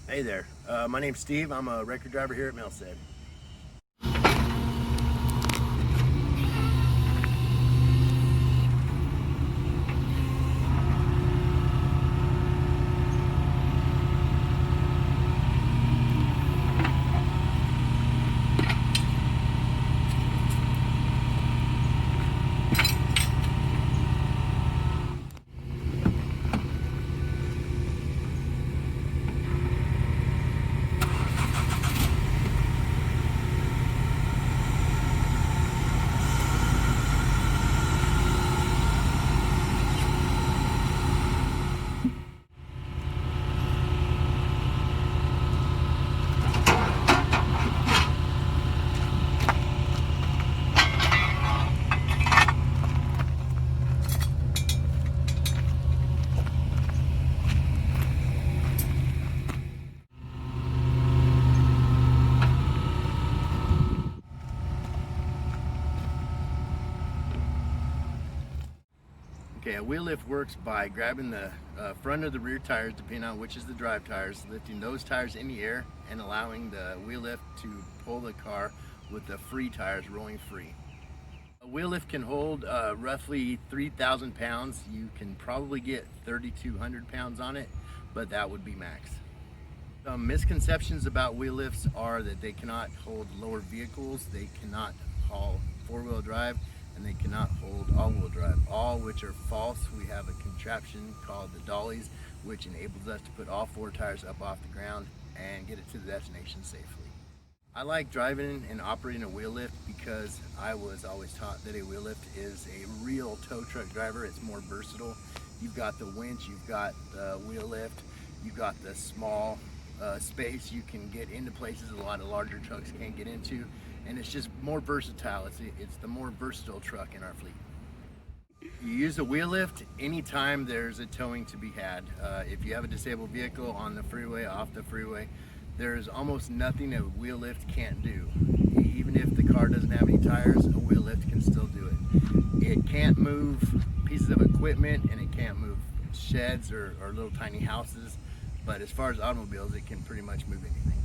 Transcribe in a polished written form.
Hey there, my name's Steve. I'm a record driver here at Milstead. Okay, a wheel lift works by grabbing the front of the rear tires, depending on which is the drive tires, lifting those tires in the air and allowing the wheel lift to pull the car with the free tires rolling free. A wheel lift can hold roughly 3,000 pounds. You can probably get 3,200 pounds on it, but that would be max. Some misconceptions about wheel lifts are that they cannot hold lower vehicles, they cannot haul four-wheel drive, and they cannot hold all-wheel drive, all which are false. We have a contraption called the dollies, which enables us to put all four tires up off the ground and get it to the destination safely. I like driving and operating a wheel lift because I was always taught that a wheel lift is a real tow truck driver. It's more versatile. You've got the winch, you've got the wheel lift, you've got the small space you can get into places a lot of larger trucks can't get into, and it's just more versatile. It's the more versatile truck in our fleet. You use a wheel lift anytime there's a towing to be had. If you have a disabled vehicle on the freeway, off the freeway, there's almost nothing a wheel lift can't do. Even if the car doesn't have any tires, a wheel lift can still do it. It can't move pieces of equipment, and it can't move sheds or little tiny houses, but as far as automobiles, it can pretty much move anything.